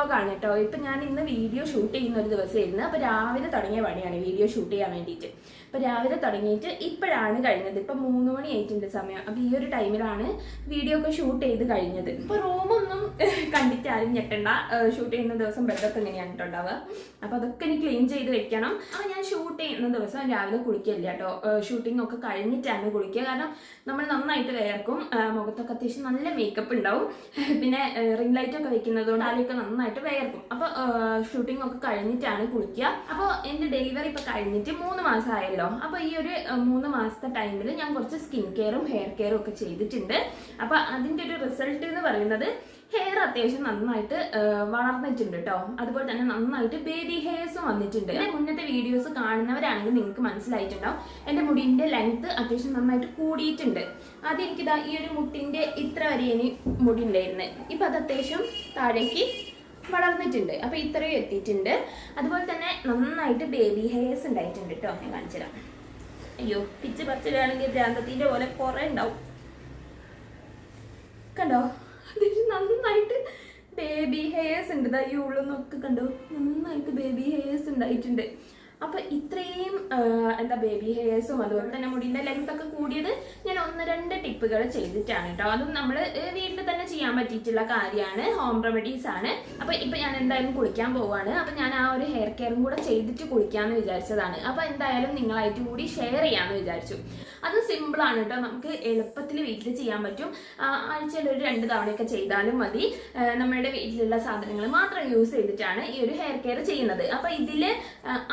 വ്ളോഗാണ് കേട്ടോ. ഇപ്പം ഞാൻ ഇന്ന് വീഡിയോ ഷൂട്ട് ചെയ്യുന്ന ഒരു ദിവസമായിരുന്നു. അപ്പോൾ രാവിലെ തുടങ്ങിയ പണിയാണ് വീഡിയോ ഷൂട്ട് ചെയ്യാൻ വേണ്ടിയിട്ട്. അപ്പോൾ രാവിലെ തുടങ്ങിയിട്ട് ഇപ്പോഴാണ് കഴിഞ്ഞത്. ഇപ്പം 3 മണി ആയിട്ടുണ്ട് സമയം. അപ്പോൾ ഈ ഒരു ടൈമിലാണ് വീഡിയോ ഒക്കെ ഷൂട്ട് ചെയ്ത് കഴിഞ്ഞത്. ഇപ്പോൾ റൂമൊന്നും കണ്ടിട്ടാരും ഞെട്ടണ്ട. ഷൂട്ട് ചെയ്യുന്ന ദിവസം ബെഡൊക്കെ ഇങ്ങനെയാണ് കേട്ടോ. അപ്പോൾ അതൊക്കെ ഇനി ക്ലീൻ ചെയ്ത് വെക്കണം. അപ്പോൾ ഞാൻ ഷൂട്ട് ചെയ്യുന്ന ദിവസം രാവിലെ കുളിക്കില്ല കേട്ടോ. ഷൂട്ടിംഗ് ഒക്കെ കഴിഞ്ഞിട്ടാണ് കുളിക്കുക. കാരണം നമ്മൾ നന്നായിട്ട് വേർക്കും. മുഖത്തൊക്കെ അത്യാവശ്യം നല്ല മേക്കപ്പ് ഉണ്ടാവും. പിന്നെ റിംഗ് ലൈറ്റ് ഒക്കെ വെക്കുന്നതുകൊണ്ട് അതിലൊക്കെ നന്നായിട്ട് വേർക്കും. അപ്പോൾ ഷൂട്ടിംഗ് ഒക്കെ കഴിഞ്ഞിട്ടാണ് കുളിക്കുക. അപ്പോൾ എൻ്റെ ഡെലിവറി ഇപ്പോൾ കഴിഞ്ഞിട്ട് 3 മാസമായല്ലോ. അപ്പോൾ ഈ ഒരു 3 മാസത്തെ ടൈമിൽ ഞാൻ കുറച്ച് സ്കിൻ കെയറും ഹെയർ കെയറും ഒക്കെ ചെയ്തിട്ടുണ്ട്. അപ്പോൾ അതിൻ്റെ ഒരു റിസൾട്ട് എന്ന് പറയുന്നത് ഹെയർ അത്യാവശ്യം നന്നായിട്ട് വളർന്നിട്ടുണ്ട് കേട്ടോ. അതുപോലെ തന്നെ നന്നായിട്ട് ബേബി ഹെയർസും വന്നിട്ടുണ്ട്. മുന്നത്തെ വീഡിയോസ് കാണുന്നവരാണെങ്കിൽ നിങ്ങൾക്ക് മനസ്സിലായിട്ടുണ്ടാവും എൻ്റെ മുടിൻ്റെ ലെങ്ത് അത്യാവശ്യം നന്നായിട്ട് കൂടിയിട്ടുണ്ട്. ആദ്യം എനിക്കിതാ ഈ ഒരു മുട്ടിൻ്റെ ഇത്ര വരെ ഇനി മുടി ഉണ്ടായിരുന്നു. ഇപ്പം അത് അത്യാവശ്യം താഴേക്ക് വളർന്നിട്ടുണ്ട്. അപ്പോൾ ഇത്രയും എത്തിയിട്ടുണ്ട്. അതുപോലെ തന്നെ നന്നായിട്ട് ബേബി ഹെയർസ് ഉണ്ടായിട്ടുണ്ട് കേട്ടോ. ഞാൻ കാണിച്ചു തരാം. അയ്യോ, പിച്ച് പറിച്ചിടുകയാണെങ്കിൽ ഭ്രാന്തത്തിൻ്റെ പോലെ കുറേ ഉണ്ടാവും. കണ്ടോ, നന്നായിട്ട് ബേബി ഹെയർസ് ഉണ്ട്. ഈ ഉള്ളൊന്നൊക്കെ കണ്ടോ, നന്നായിട്ട് ബേബി ഹെയർസ് ഉണ്ടായിട്ടുണ്ട്. അപ്പോൾ ഇത്രയും ബേബി ഹെയർസും അതുപോലെ തന്നെ മുടിൻ്റെ ലെങ്ത് ഒക്കെ കൂടിയത് ഞാൻ 1-2 ടിപ്പുകൾ ചെയ്തിട്ടാണ് കേട്ടോ. അതും നമ്മൾ വീട്ടിൽ തന്നെ ചെയ്യാൻ പറ്റിയിട്ടുള്ള കാര്യമാണ്. ഹോം റെമഡീസ് ആണ്. അപ്പോൾ ഇപ്പം ഞാൻ എന്തായാലും കുളിക്കാൻ പോവുകയാണ്. അപ്പോൾ ഞാൻ ആ ഒരു ഹെയർ കെയറും കൂടെ ചെയ്തിട്ട് കുളിക്കാമെന്ന് വിചാരിച്ചതാണ്. അപ്പോൾ എന്തായാലും നിങ്ങളായിട്ട് കൂടി ഷെയർ ചെയ്യാമെന്ന് വിചാരിച്ചു. അത് സിമ്പിളാണ് കേട്ടോ. നമുക്ക് എളുപ്പത്തിൽ വീട്ടിൽ ചെയ്യാൻ പറ്റും. ആഴ്ചയിൽ ഒരു 2 തവണയൊക്കെ ചെയ്താലും മതി. നമ്മളുടെ വീട്ടിലുള്ള സാധനങ്ങൾ മാത്രം യൂസ് ചെയ്തിട്ടാണ് ഈ ഒരു ഹെയർ കെയർ ചെയ്യുന്നത്. അപ്പോൾ ഇതിൽ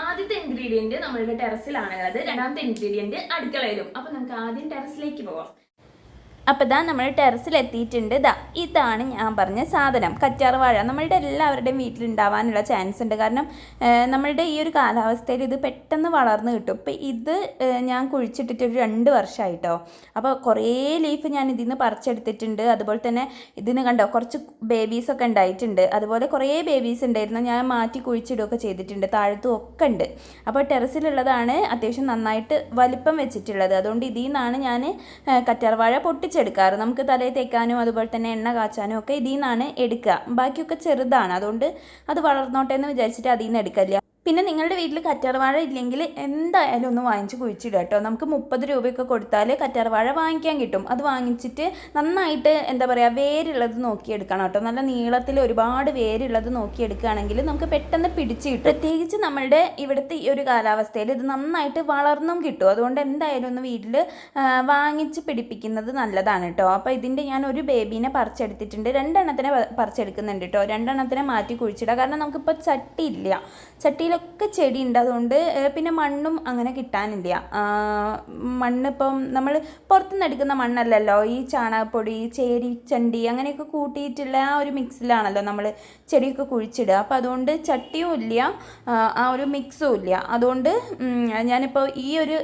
ആദ്യത്തെ ഇൻഗ്രീഡിയന്റ് നമ്മളുടെ ടെറസിലാണുള്ളത്. രണ്ടാമത്തെ ഇൻഗ്രീഡിയന്റ് അടുക്കളയിലും. അപ്പൊ നമുക്ക് ആദ്യം ടെറസിലേക്ക് പോവാം. അപ്പോൾ ഇതാ നമ്മൾ ടെറസിൽ എത്തിയിട്ടുണ്ട്. ഇതാണ് ഞാൻ പറഞ്ഞ സാധനം, കറ്റാർ വാഴ. നമ്മളുടെ എല്ലാവരുടെയും വീട്ടിലുണ്ടാവാനുള്ള ചാൻസ് ഉണ്ട്. കാരണം നമ്മളുടെ ഈ ഒരു കാലാവസ്ഥയിൽ ഇത് പെട്ടെന്ന് വളർന്ന് കിട്ടും. ഇപ്പോൾ ഇത് ഞാൻ കുഴിച്ചിട്ടിട്ട് ഒരു 2 വർഷമായിട്ടോ. അപ്പോൾ കുറേ ലീഫ് ഞാൻ ഇതിൽ നിന്ന് പറിച്ചെടുത്തിട്ടുണ്ട്. അതുപോലെ തന്നെ ഇതിന് കണ്ടോ കുറച്ച് ബേബീസൊക്കെ ഉണ്ടായിട്ടുണ്ട്. അതുപോലെ കുറേ ബേബീസ് ഉണ്ടായിരുന്നു, ഞാൻ മാറ്റി കുഴിച്ചിടുകയൊക്കെ ചെയ്തിട്ടുണ്ട്. താഴത്തും ഒക്കെ ഉണ്ട്. അപ്പോൾ ടെറസിലുള്ളതാണ് അത്യാവശ്യം നന്നായിട്ട് വലിപ്പം വെച്ചിട്ടുള്ളത്. അതുകൊണ്ട് ഇതിൽ നിന്നാണ് ഞാൻ കറ്റാർ വാഴ എടുക്കാറ്. നമുക്ക് തലയിൽ തേക്കാനും അതുപോലെ തന്നെ എണ്ണ കാച്ചാനും ഒക്കെ ഇതിൽ നിന്നാണ് എടുക്കുക. ബാക്കിയൊക്കെ ചെറുതാണ്, അതുകൊണ്ട് അത് വളർന്നോട്ടെ എന്ന് വിചാരിച്ചിട്ട് അതിൽ നിന്ന് എടുക്കില്ല. പിന്നെ നിങ്ങളുടെ വീട്ടിൽ കറ്റാർവാഴ ഇല്ലെങ്കിൽ എന്തായാലും ഒന്ന് വാങ്ങിച്ച് കുഴിച്ചിടുക കേട്ടോ. നമുക്ക് 30 രൂപയൊക്കെ കൊടുത്താൽ കറ്റാർവാഴ വാങ്ങിക്കാൻ കിട്ടും. അത് വാങ്ങിച്ചിട്ട് നന്നായിട്ട് വേരുള്ളത് നോക്കിയെടുക്കണം കേട്ടോ. നല്ല നീളത്തിൽ ഒരുപാട് വേരുള്ളത് നോക്കിയെടുക്കുകയാണെങ്കിൽ നമുക്ക് പെട്ടെന്ന് പിടിച്ച് കിട്ടും. പ്രത്യേകിച്ച് നമ്മളുടെ ഇവിടുത്തെ ഈ ഒരു കാലാവസ്ഥയിൽ ഇത് നന്നായിട്ട് വളർന്നും കിട്ടും. അതുകൊണ്ട് എന്തായാലും ഒന്ന് വീട്ടിൽ വാങ്ങിച്ച് പിടിപ്പിക്കുന്നത് നല്ലതാണ് കേട്ടോ. അപ്പോൾ ഇതിൻ്റെ ഞാൻ ഒരു ബേബീനെ പറിച്ചെടുത്തിട്ടുണ്ട്. 2 എണ്ണത്തിനെ പറിച്ചെടുക്കുന്നുണ്ട് കേട്ടോ. 2 എണ്ണത്തിനെ മാറ്റി കുഴിച്ചിടുക. കാരണം നമുക്കിപ്പോൾ ചട്ടിയില്ല. ചട്ടിയിലൊക്കെ ചെടി ഉണ്ട്. അതുകൊണ്ട് പിന്നെ മണ്ണും അങ്ങനെ കിട്ടാനില്ല. മണ്ണിപ്പം നമ്മൾ പുറത്തുനിന്ന് എടുക്കുന്ന മണ്ണല്ലല്ലോ. ഈ ചാണകപ്പൊടി, ചേരിച്ചണ്ടി അങ്ങനെയൊക്കെ കൂട്ടിയിട്ടുള്ള ആ ഒരു മിക്സിലാണല്ലോ നമ്മൾ ചെടിയൊക്കെ കുഴിച്ചിടുക. അപ്പോൾ അതുകൊണ്ട് ചട്ടിയും ഇല്ല, ആ ഒരു മിക്സും ഇല്ല. അതുകൊണ്ട് ഞാനിപ്പോൾ ഈ ഒരു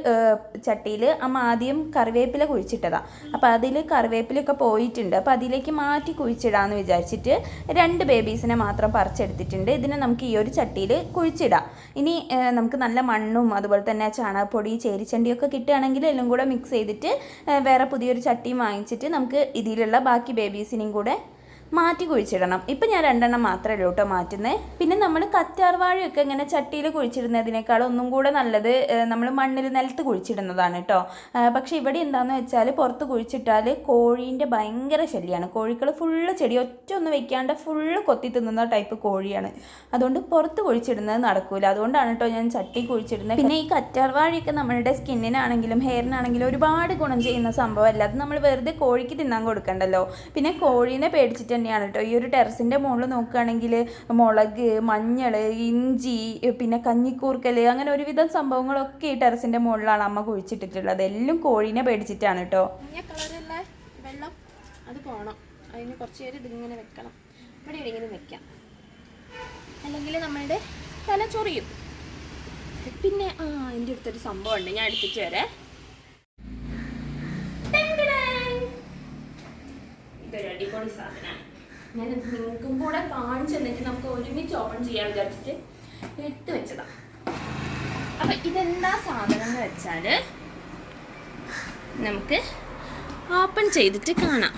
ചട്ടിയിൽ അമ്മ ആദ്യം കറിവേപ്പില കുഴിച്ചിട്ടതാണ്. അപ്പോൾ അതിൽ കറിവേപ്പിലൊക്കെ പോയിട്ടുണ്ട്. അപ്പോൾ അതിലേക്ക് മാറ്റി കുഴിച്ചിടാമെന്ന് വിചാരിച്ചിട്ട് 2 ബേബീസിനെ മാത്രം പറിച്ചെടുത്തിട്ടുണ്ട്. ഇതിനെ നമുക്ക് ഈ ഒരു ചട്ടിയിൽ കുഴിച്ചിടാം. ഇനി നമുക്ക് നല്ല മണ്ണും അതുപോലെ തന്നെ ചാണകപ്പൊടി, ചേരിച്ചണ്ടിയൊക്കെ കിട്ടുകയാണെങ്കിൽ എല്ലാം കൂടെ മിക്സ് ചെയ്തിട്ട് വേറെ പുതിയൊരു ചട്ടിയും വാങ്ങിച്ചിട്ട് നമുക്ക് ഇതിലുള്ള ബാക്കി ബേബീസിനെയും കൂടെ മാറ്റി കുഴിച്ചിടണം. ഇപ്പം ഞാൻ 2 എണ്ണം മാത്രമേ ഉള്ളൂ കേട്ടോ മാറ്റുന്നത്. പിന്നെ നമ്മൾ കറ്റാർവാഴയൊക്കെ ഇങ്ങനെ ചട്ടിയിൽ കുഴിച്ചിടുന്നതിനേക്കാൾ ഒന്നും കൂടെ നല്ലത് നമ്മൾ മണ്ണിൽ നിലത്ത് കുഴിച്ചിടുന്നതാണ് കേട്ടോ. പക്ഷേ ഇവിടെ എന്താണെന്ന് വെച്ചാൽ പുറത്ത് കുഴിച്ചിട്ടാൽ കോഴീൻ്റെ ഭയങ്കര ശല്യമാണ്. കോഴികൾ ഫുള്ള് ചെടി ഒറ്റ ഒന്ന് വെക്കാണ്ട് ഫുള്ള് കൊത്തി തിന്നുന്ന ടൈപ്പ് കോഴിയാണ്. അതുകൊണ്ട് പുറത്ത് കുഴിച്ചിടുന്നത് നടക്കൂല. അതുകൊണ്ടാണ് കേട്ടോ ഞാൻ ചട്ടി കുഴിച്ചിടുന്നത്. പിന്നെ ഈ കറ്റാർവാഴയൊക്കെ നമ്മളുടെ സ്കിന്നിനാണെങ്കിലും ഹെയറിനാണെങ്കിലും ഒരുപാട് ഗുണം ചെയ്യുന്ന സംഭവമല്ല. അത് നമ്മൾ വെറുതെ കോഴിക്ക് തിന്നാൻ കൊടുക്കണ്ടല്ലോ. പിന്നെ കോഴീനെ പേടിച്ചിട്ട് തന്നെയാണ് കേട്ടോ ഈ ഒരു ടെറസിൻ്റെ മുകളിൽ നോക്കുകയാണെങ്കിൽ മുളക്, മഞ്ഞൾ, ഇഞ്ചി, പിന്നെ കഞ്ഞിക്കൂർക്കൽ അങ്ങനെ ഒരുവിധം സംഭവങ്ങളൊക്കെ ഈ ടെറസിൻ്റെ മുകളിലാണ് അമ്മ കുഴിച്ചിട്ടിട്ടുള്ളത്. എല്ലാം കോഴീനെ പേടിച്ചിട്ടാണ് കേട്ടോ. മഞ്ഞ കളറുള്ള വെള്ളം അത് പോകണം. അതിന് കുറച്ച് നേരം ഇതിങ്ങനെ വെക്കണം. ഇവിടെ എവിടെയെങ്കിലും വെക്കാം, അല്ലെങ്കിൽ നമ്മളുടെ തല ചൊറിയും. പിന്നെ എൻ്റെ അടുത്തൊരു സംഭവം ഉണ്ട്, ഞാൻ എടുത്തിട്ട് വരെ. ഇതൊരു അടിപൊളി സാധനമാണ്. ഞാൻ നിങ്ങൾക്കും കൂടെ കാണിച്ചു തന്നിട്ട് നമുക്ക് ഒരുമിച്ച് ഓപ്പൺ ചെയ്യാൻ വിചാരിച്ചിട്ട് എടുത്ത് വെച്ചതാണ്. അപ്പം ഇതെന്താ സാധനം എന്ന് വെച്ചാൽ നമുക്ക് ഓപ്പൺ ചെയ്തിട്ട് കാണാം.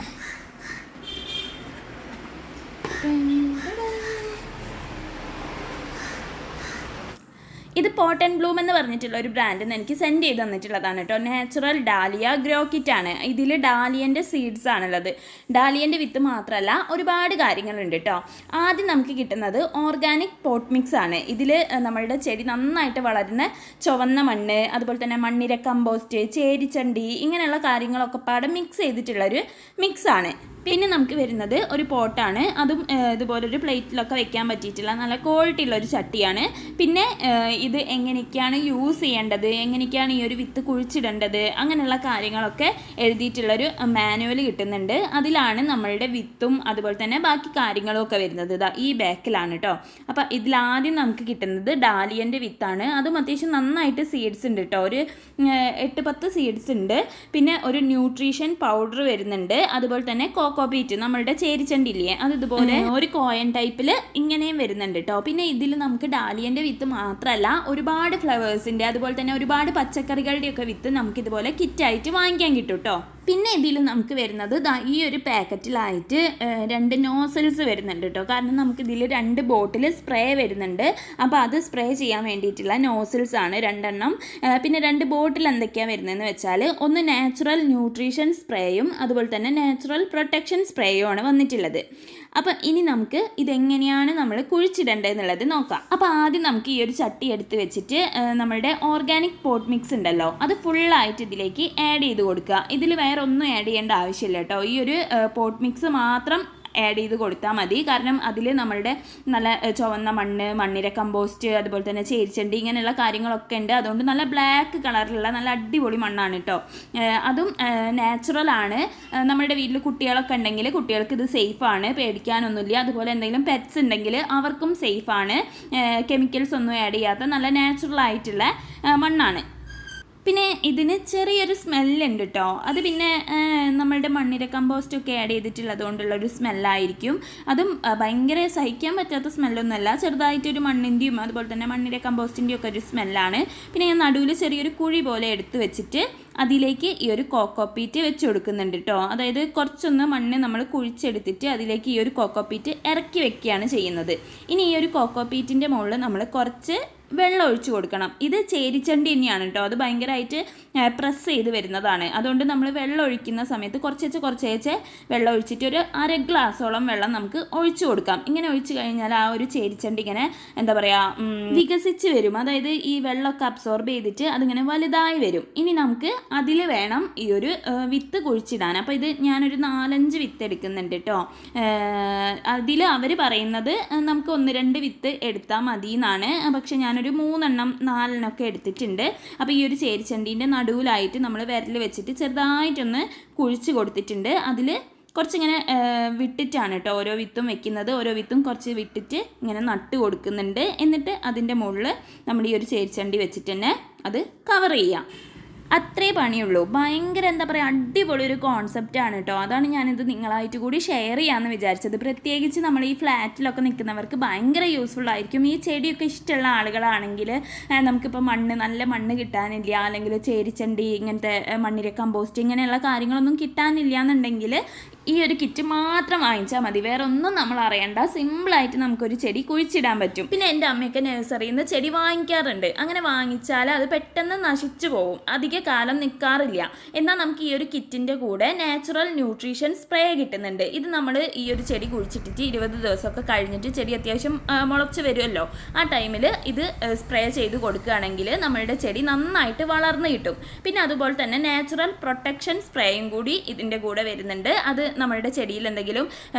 ഇത് പോട്ട് ആൻഡ് ബ്ലൂം എന്ന് പറഞ്ഞിട്ടുള്ള ഒരു ബ്രാൻഡിൽ നിന്ന് എനിക്ക് സെൻഡ് ചെയ്ത് തന്നിട്ടുള്ളതാണ് കേട്ടോ. നാച്ചുറൽ ഡാലിയ ഗ്രോ കിറ്റാണ്. ഇതിൽ ഡാലിയൻ്റെ സീഡ്സ് ആണുള്ളത്. ഡാലിയൻ്റെ വിത്ത് മാത്രമല്ല ഒരുപാട് കാര്യങ്ങളുണ്ട് കേട്ടോ. ആദ്യം നമുക്ക് കിട്ടുന്നത് ഓർഗാനിക് പോട്ട് മിക്സ് ആണ്. ഇതിൽ നമ്മളുടെ ചെടി നന്നായിട്ട് വളരുന്ന ചുവന്ന മണ്ണ്, അതുപോലെ തന്നെ മണ്ണിര കമ്പോസ്റ്റ്, ചേരിച്ചണ്ടി, ഇങ്ങനെയുള്ള കാര്യങ്ങളൊക്കെ പാടെ മിക്സ് ചെയ്തിട്ടുള്ളൊരു മിക്സാണ്. പിന്നെ നമുക്ക് വരുന്നത് ഒരു പോട്ടാണ്. അതും ഇതുപോലൊരു പ്ലേറ്റിലൊക്കെ വെക്കാൻ പറ്റിയിട്ടുള്ള നല്ല ക്വാളിറ്റി ഉള്ളൊരു ചട്ടിയാണ്. പിന്നെ ഇത് എങ്ങനെയൊക്കെയാണ് യൂസ് ചെയ്യേണ്ടത്, എങ്ങനെയൊക്കെയാണ് ഈ ഒരു വിത്ത് കുഴിച്ചിടേണ്ടത്, അങ്ങനെയുള്ള കാര്യങ്ങളൊക്കെ എഴുതിയിട്ടുള്ളൊരു മാനുവൽ കിട്ടുന്നുണ്ട്. അതിലാണ് നമ്മളുടെ വിത്തും അതുപോലെ തന്നെ ബാക്കി കാര്യങ്ങളും ഒക്കെ വരുന്നത്. ഇതാ ഈ ബാക്കിലാണ് കേട്ടോ. അപ്പോൾ ഇതിലാദ്യം നമുക്ക് കിട്ടുന്നത് ഡാലിയൻ്റെ വിത്താണ്. അതും അത്യാവശ്യം നന്നായിട്ട് സീഡ്സ് ഉണ്ട് കേട്ടോ. ഒരു 8-10 സീഡ്സ് ഉണ്ട്. പിന്നെ ഒരു ന്യൂട്രീഷൻ പൗഡർ വരുന്നുണ്ട്. അതുപോലെ തന്നെ കോക്കോപീറ്റ്, നമ്മളുടെ ചേരിച്ചണ്ടില്ലേ, അത് ഇതുപോലെ ഒരു കോയൻ ടൈപ്പിൽ ഇങ്ങനെയും വരുന്നുണ്ട് കേട്ടോ. പിന്നെ ഇതിൽ നമുക്ക് ഡാലിയൻ്റെ വിത്ത് മാത്രമല്ല ഒരുപാട് ഫ്ലവേഴ്സിൻ്റെ അതുപോലെ തന്നെ ഒരുപാട് പച്ചക്കറികളുടെയൊക്കെ വിത്ത് നമുക്കിതുപോലെ കിറ്റായിട്ട് വാങ്ങിക്കാൻ കിട്ടും കേട്ടോ. പിന്നെ ഇതിൽ നമുക്ക് വരുന്നത് ഈ ഒരു പാക്കറ്റിലായിട്ട് 2 നോസൽസ് വരുന്നുണ്ട് കേട്ടോ. കാരണം നമുക്കിതിൽ 2 ബോട്ടിൽ സ്പ്രേ വരുന്നുണ്ട്. അപ്പോൾ അത് സ്പ്രേ ചെയ്യാൻ വേണ്ടിയിട്ടുള്ള നോസൽസ് ആണ് 2 എണ്ണം. പിന്നെ 2 ബോട്ടിൽ എന്തൊക്കെയാണ് വരുന്നതെന്ന് വെച്ചാൽ ഒന്ന് നാച്ചുറൽ ന്യൂട്രീഷൻ സ്പ്രേയും അതുപോലെ തന്നെ നാച്ചുറൽ പ്രൊട്ടക്ഷൻ സ്പ്രേയും ആണ് വന്നിട്ടുള്ളത്. അപ്പം ഇനി നമുക്ക് ഇതെങ്ങനെയാണ് നമ്മൾ കുഴിച്ചിടേണ്ടതെന്നുള്ളത് നോക്കാം. അപ്പോൾ ആദ്യം നമുക്ക് ഈ ഒരു ചട്ടി എടുത്ത് വെച്ചിട്ട് നമ്മളുടെ ഓർഗാനിക് പോട്ട് മിക്സ് ഉണ്ടല്ലോ അത് ഫുള്ളായിട്ട് ഇതിലേക്ക് ആഡ് ചെയ്ത് കൊടുക്കുക. ഇതിൽ വേറെ ഒന്നും ആഡ് ചെയ്യേണ്ട ആവശ്യമില്ല കേട്ടോ. ഈ ഒരു പോട്ട് മിക്സ് മാത്രം ആഡ് ചെയ്ത് കൊടുത്താൽ മതി. കാരണം അതിൽ നമ്മളുടെ നല്ല ചുവന്ന മണ്ണ്, മണ്ണിര കമ്പോസ്റ്റ്, അതുപോലെ തന്നെ ചേരിച്ചണ്ടി, ഇങ്ങനെയുള്ള കാര്യങ്ങളൊക്കെ ഉണ്ട്. അതുകൊണ്ട് നല്ല ബ്ലാക്ക് കളറിലുള്ള നല്ല അടിപൊളി മണ്ണാണ് കേട്ടോ. അതും നാച്ചുറലാണ്. നമ്മുടെ വീട്ടിൽ കുട്ടികളൊക്കെ ഉണ്ടെങ്കിൽ കുട്ടികൾക്ക് ഇത് സേഫാണ്, പേടിക്കാനൊന്നുമില്ല. അതുപോലെ എന്തെങ്കിലും പെറ്റ്സ് ഉണ്ടെങ്കിൽ അവർക്കും സേഫാണ്. കെമിക്കൽസ് ഒന്നും ആഡ് ചെയ്യാത്ത നല്ല നാച്ചുറൽ ആയിട്ടുള്ള മണ്ണാണ്. പിന്നെ ഇതിന് ചെറിയൊരു സ്മെല്ലുണ്ട് കേട്ടോ. അത് പിന്നെ നമ്മളുടെ മണ്ണിര കമ്പോസ്റ്റൊക്കെ ആഡ് ചെയ്തിട്ടുള്ളത് കൊണ്ടുള്ളൊരു സ്മെല്ലായിരിക്കും. അതും ഭയങ്കര സഹിക്കാൻ പറ്റാത്ത സ്മെല്ലൊന്നുമല്ല, ചെറുതായിട്ടൊരു മണ്ണിൻ്റെയും അതുപോലെ തന്നെ മണ്ണിര കമ്പോസ്റ്റിൻ്റെയും ഒക്കെ ഒരു സ്മെല്ലാണ്. പിന്നെ ഞാൻ നടുവിൽ ചെറിയൊരു കുഴി പോലെ എടുത്ത് വെച്ചിട്ട് അതിലേക്ക് ഈ ഒരു കോക്കോപ്പീറ്റ് വെച്ച് കൊടുക്കുന്നുണ്ട് കേട്ടോ. അതായത് കുറച്ചൊന്ന് മണ്ണ് നമ്മൾ കുഴിച്ചെടുത്തിട്ട് അതിലേക്ക് ഈ ഒരു കോക്കോപ്പീറ്റ് ഇറക്കി വെക്കുകയാണ് ചെയ്യുന്നത്. ഇനി ഈ ഒരു കോക്കോപ്പീറ്റിൻ്റെ മുകളിൽ നമ്മൾ കുറച്ച് വെള്ളം ഒഴിച്ച് കൊടുക്കണം. ഇത് ചേരിച്ചണ്ടി തന്നെയാണ് കേട്ടോ. അത് ഭയങ്കരമായിട്ട് പ്രസ് ചെയ്ത് വരുന്നതാണ്. അതുകൊണ്ട് നമ്മൾ വെള്ളം ഒഴിക്കുന്ന സമയത്ത് കുറച്ചേച്ച് വെള്ളം ഒഴിച്ചിട്ട് ഒരു 1/2 ഗ്ലാസോളം വെള്ളം നമുക്ക് ഒഴിച്ചു കൊടുക്കാം. ഇങ്ങനെ ഒഴിച്ച് കഴിഞ്ഞാൽ ആ ഒരു ചേരിച്ചണ്ടി ഇങ്ങനെ എന്താ പറയുക വികസിച്ച് വരും. അതായത് ഈ വെള്ളമൊക്കെ അബ്സോർബ് ചെയ്തിട്ട് അതിങ്ങനെ വലുതായി വരും. ഇനി നമുക്ക് അതിൽ വേണം ഈ ഒരു വിത്ത് കുഴിച്ചിടാൻ. അപ്പോൾ ഇത് ഞാനൊരു 4-5 വിത്ത് എടുക്കുന്നുണ്ട് കേട്ടോ. അതിൽ അവർ പറയുന്നത് നമുക്ക് 1-2 വിത്ത് എടുത്താൽ മതി എന്നാണ്. പക്ഷെ ഞാനൊരു 3-4 ഒക്കെ എടുത്തിട്ടുണ്ട്. അപ്പോൾ ഈ ഒരു ചേരിച്ചണ്ടീൻ്റെ നടുവിലായിട്ട് നമ്മൾ വിരൽ വെച്ചിട്ട് ചെറുതായിട്ടൊന്ന് കുഴിച്ച് കൊടുത്തിട്ടുണ്ട്. അതിൽ കുറച്ചിങ്ങനെ വിട്ടിട്ടാണ് കേട്ടോ ഓരോ വിത്തും വെക്കുന്നത്. ഓരോ വിത്തും കുറച്ച് വിട്ടിട്ട് ഇങ്ങനെ നട്ട് കൊടുക്കുന്നുണ്ട്. എന്നിട്ട് അതിൻ്റെ മുകളിൽ നമ്മൾ ഈ ഒരു ചേരിച്ചണ്ടി വെച്ചിട്ട് തന്നെ അത് കവർ ചെയ്യാം. അത്രേ പണിയുള്ളൂ. ഭയങ്കര എന്താ പറയുക അടിപൊളി ഒരു കോൺസെപ്റ്റാണ് കേട്ടോ. അതാണ് ഞാനിത് നിങ്ങളായിട്ട് കൂടി ഷെയർ ചെയ്യാമെന്ന് വിചാരിച്ചത്. പ്രത്യേകിച്ച് നമ്മൾ ഈ ഫ്ലാറ്റിലൊക്കെ നിൽക്കുന്നവർക്ക് ഭയങ്കര യൂസ്ഫുൾ ആയിരിക്കും. ഈ ചെടിയൊക്കെ ഇഷ്ടമുള്ള ആളുകളാണെങ്കിൽ നമുക്കിപ്പോൾ നല്ല മണ്ണ് കിട്ടാനില്ല, അല്ലെങ്കിൽ ചേരിച്ചണ്ടി ഇങ്ങനത്തെ മണ്ണിര കമ്പോസ്റ്റ് ഇങ്ങനെയുള്ള കാര്യങ്ങളൊന്നും കിട്ടാനില്ല എന്നുണ്ടെങ്കിൽ ഈ ഒരു കിറ്റ് മാത്രം വാങ്ങിച്ചാൽ മതി. വേറെ ഒന്നും നമ്മൾ അറിയണ്ട. സിമ്പിളായിട്ട് നമുക്കൊരു ചെടി കുഴിച്ചിടാൻ പറ്റും. പിന്നെ എൻ്റെ അമ്മയൊക്കെ നഴ്സറിയിൽ നിന്ന് ചെടി വാങ്ങിക്കാറുണ്ട്. അങ്ങനെ വാങ്ങിച്ചാൽ അത് പെട്ടെന്ന് നശിച്ചു പോകും, അധിക കാലം നിൽക്കാറില്ല. എന്നാൽ നമുക്ക് ഈ ഒരു കിറ്റിൻ്റെ കൂടെ നാച്ചുറൽ ന്യൂട്രീഷൻ സ്പ്രേ കിട്ടുന്നുണ്ട്. ഇത് നമ്മൾ ഈ ഒരു ചെടി കുഴിച്ചിട്ടിട്ട് 20 ദിവസമൊക്കെ കഴിഞ്ഞിട്ട് ചെടി അത്യാവശ്യം മുളച്ച് വരുമല്ലോ, ആ ടൈമിൽ ഇത് സ്പ്രേ ചെയ്ത് കൊടുക്കുകയാണെങ്കിൽ നമ്മളുടെ ചെടി നന്നായിട്ട് വളർന്നു കിട്ടും. പിന്നെ അതുപോലെ തന്നെ നാച്ചുറൽ പ്രൊട്ടക്ഷൻ സ്പ്രേയും കൂടി ഇതിൻ്റെ കൂടെ വരുന്നുണ്ട്. അത് നമ്മളുടെ ചെടിയിൽ എന്തെങ്കിലും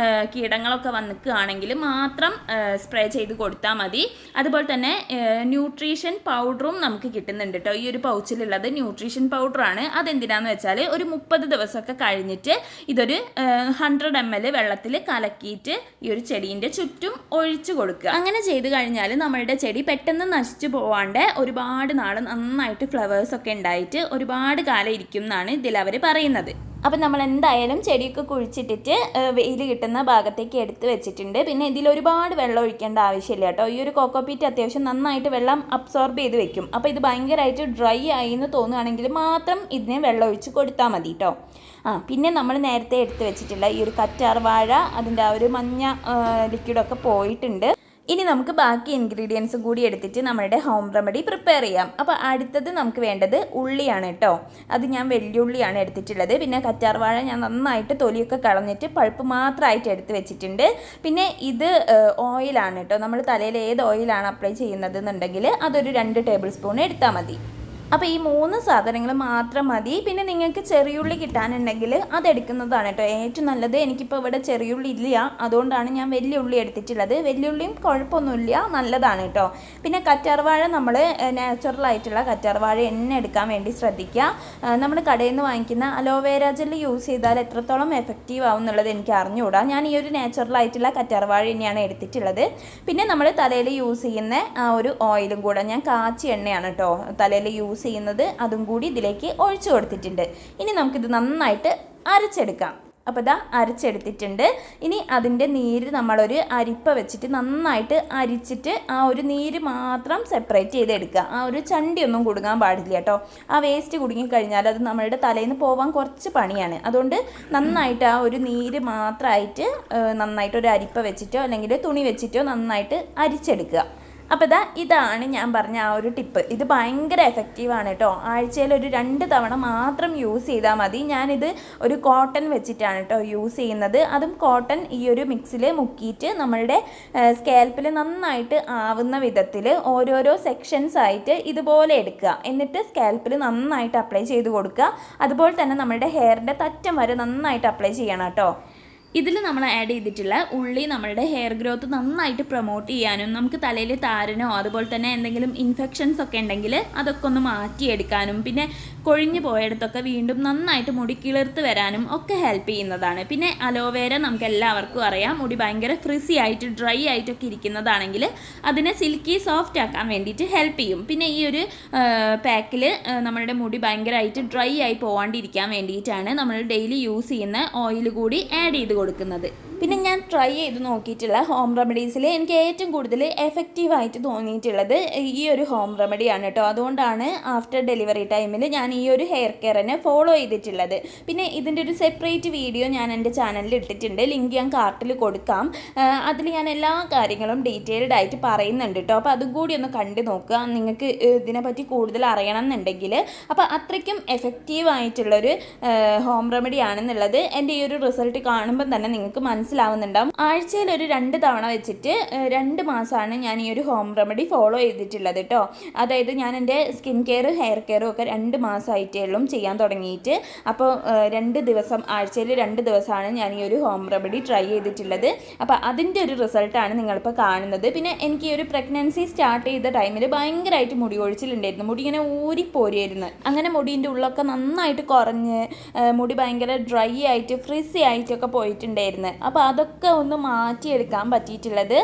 കീടങ്ങളൊക്കെ വന്നിക്കുകയാണെങ്കിൽ മാത്രം സ്പ്രേ ചെയ്ത് കൊടുത്താൽ മതി. അതുപോലെ തന്നെ ന്യൂട്രീഷൻ പൗഡറും നമുക്ക് കിട്ടുന്നുണ്ട് കേട്ടോ. ഈ ഒരു പൗച്ചിലുള്ളത് ന്യൂട്രീഷൻ പൗഡറാണ്. അതെന്തിനാന്ന് വെച്ചാൽ ഒരു 30 ദിവസമൊക്കെ കഴിഞ്ഞിട്ട് ഇതൊരു 100 ml വെള്ളത്തിൽ കലക്കിയിട്ട് ഈ ഒരു ചെടീൻ്റെ ചുറ്റും ഒഴിച്ചു കൊടുക്കുക. അങ്ങനെ ചെയ്ത് കഴിഞ്ഞാൽ നമ്മളുടെ ചെടി പെട്ടെന്ന് നശിച്ചു പോവാണ്ട് ഒരുപാട് നാൾ നന്നായിട്ട് ഫ്ലവേഴ്സൊക്കെ ഉണ്ടായിട്ട് ഒരുപാട് കാലം ഇരിക്കും എന്നാണ് ഇതിലവർ പറയുന്നത്. അപ്പം നമ്മൾ എന്തായാലും ചെടിയൊക്കെ കുഴിച്ചിട്ടിട്ട് വെയിൽ കിട്ടുന്ന ഭാഗത്തേക്ക് എടുത്ത് വെച്ചിട്ടുണ്ട്. പിന്നെ ഇതിൽ ഒരുപാട് വെള്ളം ഒഴിക്കേണ്ട ആവശ്യമില്ല കേട്ടോ. ഈ ഒരു കോക്കോപീറ്റ് അത്യാവശ്യം നന്നായിട്ട് വെള്ളം അബ്സോർബ് ചെയ്ത് വെക്കും. അപ്പോൾ ഇത് ഭയങ്കരമായിട്ട് ഡ്രൈ ആയി എന്ന് തോന്നുകയാണെങ്കിൽ മാത്രം ഇതിനെ വെള്ളം ഒഴിച്ച് കൊടുത്താൽ മതി കേട്ടോ. പിന്നെ നമ്മൾ നേരത്തെ എടുത്ത് വെച്ചിട്ടുള്ള ഈ ഒരു കറ്റാർ വാഴ, അതിൻ്റെ ആ ഒരു മഞ്ഞ ലിക്വിഡൊക്കെ പോയിട്ടുണ്ട്. ഇനി നമുക്ക് ബാക്കി ഇൻഗ്രീഡിയൻസും കൂടി എടുത്തിട്ട് നമ്മളുടെ ഹോം റെമഡി പ്രിപ്പയർ ചെയ്യാം. അപ്പോൾ അടുത്തത് നമുക്ക് വേണ്ടത് ഉള്ളിയാണ് കേട്ടോ. അത് ഞാൻ വെല്ലുള്ളിയാണ് എടുത്തിട്ടുള്ളത്. പിന്നെ കറ്റാർവാഴ ഞാൻ നന്നായിട്ട് തൊലിയൊക്കെ കളഞ്ഞിട്ട് പൾപ്പ് മാത്രമായിട്ട് എടുത്ത് വെച്ചിട്ടുണ്ട്. പിന്നെ ഇത് ഓയിലാണ് കേട്ടോ. നമ്മൾ തലയിൽ ഏത് ഓയിലാണ് അപ്ലൈ ചെയ്യുന്നത് എന്നുണ്ടെങ്കിൽ അതൊരു 2 ടേബിൾ സ്പൂൺ എടുത്താൽ മതി. അപ്പോൾ ഈ 3 സാധനങ്ങൾ മാത്രം മതി. പിന്നെ നിങ്ങൾക്ക് ചെറിയുള്ളി കിട്ടാനുണ്ടെങ്കിൽ അതെടുക്കുന്നതാണ് കേട്ടോ ഏറ്റവും നല്ലത്. എനിക്കിപ്പോൾ ഇവിടെ ചെറിയുള്ളി ഇല്ല, അതുകൊണ്ടാണ് ഞാൻ വലിയ ഉള്ളി എടുത്തിട്ടുള്ളത്. വലിയുള്ളിയും കുഴപ്പമൊന്നുമില്ല, നല്ലതാണ് കേട്ടോ. പിന്നെ കറ്റാർവാഴ നമ്മൾ നാച്ചുറൽ ആയിട്ടുള്ള കറ്റാർവാഴ എണ്ണ എടുക്കാൻ വേണ്ടി ശ്രദ്ധിക്കുക. നമ്മൾ കടയിൽ നിന്ന് വാങ്ങിക്കുന്ന അലോവേര ജെല്ല് യൂസ് ചെയ്താൽ എത്രത്തോളം എഫക്റ്റീവ് ആവും എന്നുള്ളത് എനിക്ക് അറിഞ്ഞുകൂടാ. ഞാൻ ഈ ഒരു നാച്ചുറൽ ആയിട്ടുള്ള കറ്റാർവാഴ എണ്ണയാണ് എടുത്തിട്ടുള്ളത്. പിന്നെ നമ്മൾ തലയിൽ യൂസ് ചെയ്യുന്ന ആ ഒരു ഓയിലും കൂടെ ഞാൻ കാച്ചി എണ്ണയാണ് കേട്ടോ തലയിൽ യൂസ് ചെയ്യുന്നത്, അതും കൂടി ഇതിലേക്ക് ഒഴിച്ചു കൊടുത്തിട്ടുണ്ട്. ഇനി നമുക്കിത് നന്നായിട്ട് അരച്ചെടുക്കാം. അപ്പോൾ ഇതാ അരച്ചെടുത്തിട്ടുണ്ട്. ഇനി അതിൻ്റെ നീര് നമ്മളൊരു അരിപ്പ വെച്ചിട്ട് നന്നായിട്ട് അരിച്ചിട്ട് ആ ഒരു നീര് മാത്രം സെപ്പറേറ്റ് ചെയ്തെടുക്കുക. ആ ഒരു ചണ്ടിയൊന്നും കുടുങ്ങാൻ പാടില്ല കേട്ടോ. ആ വേസ്റ്റ് കുടുങ്ങിക്കഴിഞ്ഞാൽ അത് നമ്മളുടെ തലയിൽ നിന്ന് പോകാൻ കുറച്ച് പണിയാണ്. അതുകൊണ്ട് നന്നായിട്ട് ആ ഒരു നീര് മാത്രമായിട്ട് നന്നായിട്ട് ഒരു അരിപ്പ വെച്ചിട്ടോ അല്ലെങ്കിൽ തുണി വെച്ചിട്ടോ നന്നായിട്ട് അരിച്ചെടുക്കുക. അപ്പോൾ ഇതാണ് ഞാൻ പറഞ്ഞ ആ ഒരു ടിപ്പ്. ഇത് ഭയങ്കര എഫക്റ്റീവാണ് കേട്ടോ. ആഴ്ചയിൽ ഒരു 2 തവണ മാത്രം യൂസ് ചെയ്താൽ മതി. ഞാനിത് ഒരു കോട്ടൺ വെച്ചിട്ടാണ് കേട്ടോ യൂസ് ചെയ്യുന്നത്. അതും കോട്ടൺ ഈ ഒരു മിക്സിൽ മുക്കിയിട്ട് നമ്മളുടെ സ്കാൽപ്പിൽ നന്നായിട്ട് ആവുന്ന വിധത്തിൽ ഓരോരോ സെക്ഷൻസ് ആയിട്ട് ഇതുപോലെ എടുക്കുക. എന്നിട്ട് സ്കാൽപ്പിൽ നന്നായിട്ട് അപ്ലൈ ചെയ്ത് കൊടുക്കുക. അതുപോലെ തന്നെ നമ്മളുടെ ഹെയറിൻ്റെ തറ്റം വരെ നന്നായിട്ട് അപ്ലൈ ചെയ്യണം കേട്ടോ. ഇതിൽ നമ്മൾ ആഡ് ചെയ്തിട്ടുള്ള ഉള്ളി നമ്മളുടെ ഹെയർ ഗ്രോത്ത് നന്നായിട്ട് പ്രൊമോട്ട് ചെയ്യാനും നമുക്ക് തലയിൽ താരനോ അതുപോലെ തന്നെ എന്തെങ്കിലും ഇൻഫെക്ഷൻസ് ഒക്കെ ഉണ്ടെങ്കിൽ അതൊക്കെ ഒന്ന് മാറ്റിയെടുക്കാനും പിന്നെ കൊഴിഞ്ഞു പോയിടത്തൊക്കെ വീണ്ടും നന്നായിട്ട് മുടി കിളിർത്ത് വരാനും ഒക്കെ ഹെൽപ്പ് ചെയ്യുന്നതാണ്. പിന്നെ അലോവേര നമുക്ക് എല്ലാവർക്കും അറിയാം മുടി ഭയങ്കര ഫ്രിസി ആയിട്ട് ഡ്രൈ ആയിട്ടൊക്കെ ഇരിക്കുന്നതാണെങ്കിൽ അതിനെ സിൽക്കി സോഫ്റ്റ് ആക്കാൻ വേണ്ടിയിട്ട് ഹെൽപ്പ് ചെയ്യും. പിന്നെ ഈ ഒരു പാക്കിൽ നമ്മളുടെ മുടി ഭയങ്കരമായിട്ട് ഡ്രൈ ആയി പോകാണ്ടിരിക്കാൻ വേണ്ടിയിട്ടാണ് നമ്മൾ ഡെയിലി യൂസ് ചെയ്യുന്ന ഓയിൽ കൂടി ആഡ് ചെയ്ത് കൊടുക്കുന്നത്. പിന്നെ ഞാൻ ട്രൈ ചെയ്ത് നോക്കിയിട്ടുള്ള ഹോം റെമഡീസിൽ എനിക്ക് ഏറ്റവും കൂടുതൽ എഫക്റ്റീവായിട്ട് തോന്നിയിട്ടുള്ളത് ഈ ഒരു ഹോം റെമഡിയാണ് കേട്ടോ. അതുകൊണ്ടാണ് ആഫ്റ്റർ ഡെലിവറി ടൈമിൽ ഞാൻ ഈ ഒരു ഹെയർ കെയറിനെ ഫോളോ ചെയ്തിട്ടുള്ളത്. പിന്നെ ഇതിൻ്റെ ഒരു സെപ്പറേറ്റ് വീഡിയോ ഞാൻ എൻ്റെ ചാനലിൽ ഇട്ടിട്ടുണ്ട്. ലിങ്ക് ഞാൻ കാർട്ടിൽ കൊടുക്കാം. അതിൽ ഞാൻ എല്ലാ കാര്യങ്ങളും ഡീറ്റെയിൽഡ് ആയിട്ട് പറയുന്നുണ്ട് കേട്ടോ. അപ്പോൾ അതും കൂടി ഒന്ന് കണ്ടു നോക്കുക നിങ്ങൾക്ക് ഇതിനെപ്പറ്റി കൂടുതൽ അറിയണം എന്നുണ്ടെങ്കിൽ. അപ്പോൾ അത്രയ്ക്കും എഫക്റ്റീവായിട്ടുള്ളൊരു ഹോം റെമഡി ആണെന്നുള്ളത് എൻ്റെ ഈ ഒരു റിസൾട്ട് കാണുമ്പോൾ തന്നെ നിങ്ങൾക്ക് മനസ്സിലാവുന്നുണ്ടാവും. ആഴ്ചയിൽ ഒരു 2 തവണ വെച്ചിട്ട് 2 മാസമാണ് ഞാൻ ഈ ഒരു ഹോം റെമഡി ഫോളോ ചെയ്തിട്ടുള്ളത് കേട്ടോ. അതായത് ഞാൻ എൻ്റെ സ്കിൻ കെയർ ഹെയർ കെയറും ഒക്കെ 2 മാസമായിട്ടേ ഉള്ളൂ ചെയ്യാൻ തുടങ്ങിയിട്ട്. അപ്പോൾ 2 ദിവസം ആഴ്ചയിൽ 2 ദിവസമാണ് ഞാൻ ഈ ഒരു ഹോം റെമഡി ട്രൈ ചെയ്തിട്ടുള്ളത്. അപ്പോൾ അതിൻ്റെ ഒരു റിസൾട്ടാണ് നിങ്ങളിപ്പോൾ കാണുന്നത്. പിന്നെ എനിക്ക് ഈ ഒരു പ്രഗ്നൻസി സ്റ്റാർട്ട് ചെയ്ത ടൈമിൽ ഭയങ്കരമായിട്ട് മുടി കൊഴിച്ചിലുണ്ടായിരുന്നു. മുടി ഇങ്ങനെ ഊരിപ്പോരിയായിരുന്നു. അങ്ങനെ മുടീൻ്റെ ഉള്ളൊക്കെ നന്നായിട്ട് കുറഞ്ഞ് മുടി ഭയങ്കര ഡ്രൈ ആയിട്ട് ഫ്രിസി ആയിട്ടൊക്കെ പോയിട്ടുണ്ടായിരുന്നു. അപ്പോൾ അതൊക്കെ ഒന്ന് മാറ്റിയെടുക്കാൻ പറ്റിയിട്ടുള്ളത്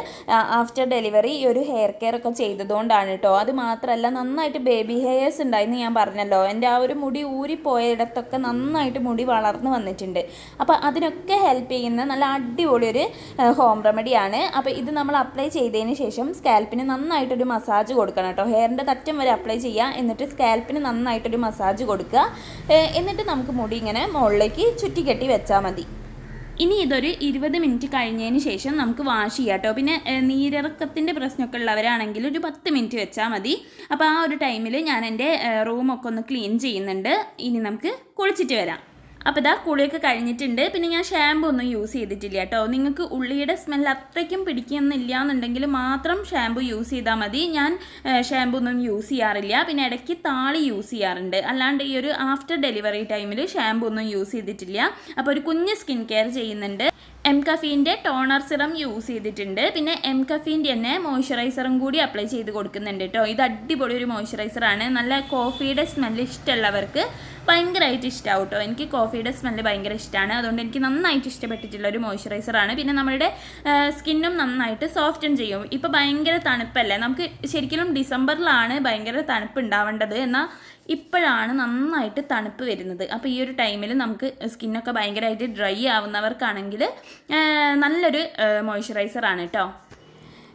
ആഫ്റ്റർ ഡെലിവറി ഈ ഒരു ഹെയർ കെയർ ഒക്കെ ചെയ്തതുകൊണ്ടാണ് കേട്ടോ. അത് മാത്രമല്ല നന്നായിട്ട് ബേബി ഹെയർസ് ഉണ്ടായിരുന്നു ഞാൻ പറഞ്ഞല്ലോ. എൻ്റെ ആ ഒരു മുടി ഊരിപ്പോയിടത്തൊക്കെ നന്നായിട്ട് മുടി വളർന്നു വന്നിട്ടുണ്ട്. അപ്പോൾ അതിനൊക്കെ ഹെൽപ്പ് ചെയ്യുന്ന നല്ല അടിപൊളി ഒരു ഹോം റെമഡിയാണ്. അപ്പോൾ ഇത് നമ്മൾ അപ്ലൈ ചെയ്തതിന് ശേഷം സ്കാൽപ്പിന് നന്നായിട്ടൊരു മസാജ് കൊടുക്കണം കേട്ടോ. ഹെയറിൻ്റെ തറ്റം വരെ അപ്ലൈ ചെയ്യുക. എന്നിട്ട് സ്കാൽപ്പിന് നന്നായിട്ടൊരു മസാജ് കൊടുക്കുക. എന്നിട്ട് നമുക്ക് മുടി ഇങ്ങനെ മുകളിലേക്ക് ചുറ്റിക്കെട്ടി വെച്ചാൽ മതി. ഇനി ഇതൊരു 20 മിനിറ്റ് കഴിഞ്ഞതിന് ശേഷം നമുക്ക് വാഷ് ചെയ്യാം കേട്ടോ. പിന്നെ നീരിറക്കത്തിൻ്റെ പ്രശ്നമൊക്കെ ഉള്ളവരാണെങ്കിൽ ഒരു 10 മിനിറ്റ് വെച്ചാൽ മതി. അപ്പോൾ ആ ഒരു ടൈമിൽ ഞാൻ എൻ്റെ റൂമൊക്കെ ഒന്ന് ക്ലീൻ ചെയ്യുന്നുണ്ട്. ഇനി നമുക്ക് കുളിച്ചിട്ട് വരാം. അപ്പോൾ കുളിയൊക്കെ കഴിഞ്ഞിട്ടുണ്ട്. പിന്നെ ഞാൻ ഷാമ്പു ഒന്നും യൂസ് ചെയ്തിട്ടില്ല കേട്ടോ. നിങ്ങൾക്ക് ഉള്ളിയുടെ സ്മെല്ല് അത്രയ്ക്കും പിടിക്കുന്നില്ല എന്നുണ്ടെങ്കിൽ മാത്രം ഷാമ്പു യൂസ് ചെയ്താൽ മതി. ഞാൻ ഷാമ്പു ഒന്നും യൂസ് ചെയ്യാറില്ല. പിന്നെ ഇടയ്ക്ക് താളി യൂസ് ചെയ്യാറുണ്ട്. അല്ലാണ്ട് ഈ ഒരു ആഫ്റ്റർ ഡെലിവറി ടൈമിൽ ഷാമ്പു ഒന്നും യൂസ് ചെയ്തിട്ടില്ല. അപ്പോൾ ഒരു കുഞ്ഞ് സ്കിൻ കെയർ ചെയ്യുന്നുണ്ട്. എംകഫീൻ്റെ ടോണർ സിറം യൂസ് ചെയ്തിട്ടുണ്ട്. പിന്നെ എംകഫീൻ്റെ തന്നെ മോയ്സ്ചറൈസറും കൂടി അപ്ലൈ ചെയ്ത് കൊടുക്കുന്നുണ്ട് കേട്ടോ. ഇത് അടിപൊളി ഒരു മോയ്സ്ചറൈസറാണ്. നല്ല കോഫിയുടെ സ്മെല്ല് ഇഷ്ടമുള്ളവർക്ക് ഭയങ്കരമായിട്ട് ഇഷ്ടമാവും കേട്ടോ. എനിക്ക് കോഫിയുടെ സ്മെല്ല് ഭയങ്കര ഇഷ്ടമാണ്. അതുകൊണ്ട് എനിക്ക് നന്നായിട്ട് ഇഷ്ടപ്പെട്ടിട്ടുള്ള ഒരു മോയ്സ്ചറൈസറാണ്. പിന്നെ നമ്മുടെ സ്കിന്നും നന്നായിട്ട് സോഫ്റ്റൻ ചെയ്യും. ഇപ്പോൾ ഭയങ്കര തണുപ്പല്ലേ. നമുക്ക് ശരിക്കും ഡിസംബറിലാണ് ഭയങ്കര തണുപ്പ് ഉണ്ടാവേണ്ടത്. എന്നാൽ ഇപ്പോഴാണ് നന്നായിട്ട് തണുപ്പ് വരുന്നത്. അപ്പോൾ ഈ ഒരു ടൈമിൽ നമുക്ക് സ്കിന്നൊക്കെ ഭയങ്കരമായിട്ട് ഡ്രൈ ആവുന്നവർക്കാണെങ്കിൽ നല്ലൊരു മോയ്സ്ചറൈസറാണ് കേട്ടോ.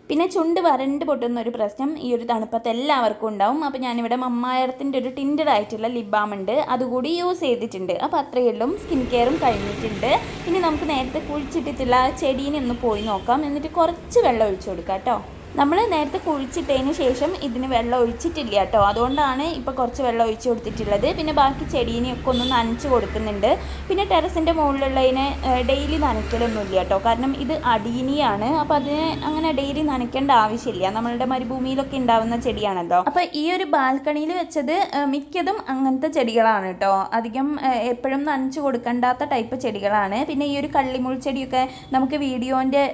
പിന്നെ ചുണ്ട് വരണ്ട് പൊട്ടുന്ന ഒരു പ്രശ്നം ഈ ഒരു തണുപ്പത്ത് എല്ലാവർക്കും ഉണ്ടാവും. അപ്പോൾ ഞാനിവിടെ മമ്മായത്തിൻ്റെ ഒരു ടിൻഡഡ് ആയിട്ടുള്ള ലിപ് ബാം ഉണ്ട്, അതുകൂടി യൂസ് ചെയ്തിട്ടുണ്ട്. അപ്പോൾ അത്രയേ ഉള്ളൂ, സ്കിൻ കെയറും കഴിഞ്ഞിട്ടുണ്ട്. ഇനി നമുക്ക് നേരത്തെ കുഴിച്ചിട്ടിട്ടുള്ള ചെടീനെ ഒന്ന് പോയി നോക്കാം. എന്നിട്ട് കുറച്ച് വെള്ളം ഒഴിച്ചു കൊടുക്കാം കേട്ടോ. നമ്മൾ നേരത്തെ കുഴിച്ചിട്ടതിന് ശേഷം ഇതിന് വെള്ളം ഒഴിച്ചിട്ടില്ല കേട്ടോ, അതുകൊണ്ടാണ് ഇപ്പോൾ കുറച്ച് വെള്ളം ഒഴിച്ച് കൊടുത്തിട്ടുള്ളത്. പിന്നെ ബാക്കി ചെടീനെയൊക്കെ ഒന്ന് നനച്ച് കൊടുക്കുന്നുണ്ട്. പിന്നെ ടെറസിൻ്റെ മുകളിലുള്ളതിനെ ഡെയിലി നനയ്ക്കലൊന്നുമില്ല കേട്ടോ, കാരണം ഇത് അടീനിയാണ്. അപ്പോൾ അതിനെ അങ്ങനെ ഡെയിലി നനയ്ക്കേണ്ട ആവശ്യമില്ല, നമ്മളുടെ മരുഭൂമിയിലൊക്കെ ഉണ്ടാവുന്ന ചെടിയാണല്ലോ. അപ്പോൾ ഈ ഒരു ബാൽക്കണിയിൽ വെച്ചത് മിക്കതും അങ്ങനത്തെ ചെടികളാണ് കേട്ടോ, അധികം എപ്പോഴും നനച്ച് കൊടുക്കേണ്ടാത്ത ടൈപ്പ് ചെടികളാണ്. പിന്നെ ഈ ഒരു കള്ളിമുൾ ചെടിയൊക്കെ നമുക്ക് വീഡിയോൻ്റെ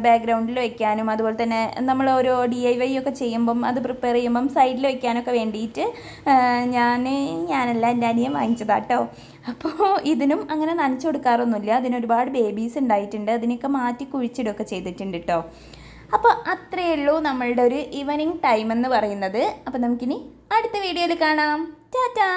ബാക്ക്ഗ്രൗണ്ടിൽ വെക്കാനും അതുപോലെ തന്നെ നമ്മൾ ഓരോ DIY ഒക്കെ ചെയ്യുമ്പം അത് പ്രിപ്പയർ ചെയ്യുമ്പം സൈഡിൽ വയ്ക്കാനൊക്കെ വേണ്ടിയിട്ട് ഞാനല്ല എൻ്റെ അനിയൻ വാങ്ങിച്ചതാട്ടോ. അപ്പോൾ ഇതിനും അങ്ങനെ നനച്ചു കൊടുക്കാറൊന്നുമില്ല, അതിനൊരുപാട് ബേബീസ് ഉണ്ടായിട്ടുണ്ട്, അതിനൊക്കെ മാറ്റി കുഴിച്ചിടുകയൊക്കെ ചെയ്തിട്ടുണ്ട് കേട്ടോ. അപ്പോൾ അത്രയേ ഉള്ളൂ നമ്മളുടെ ഒരു ഈവനിങ് ടൈം എന്ന് പറയുന്നത്. അപ്പോൾ നമുക്കിനി അടുത്ത വീഡിയോയിൽ കാണാം. ടാറ്റാ.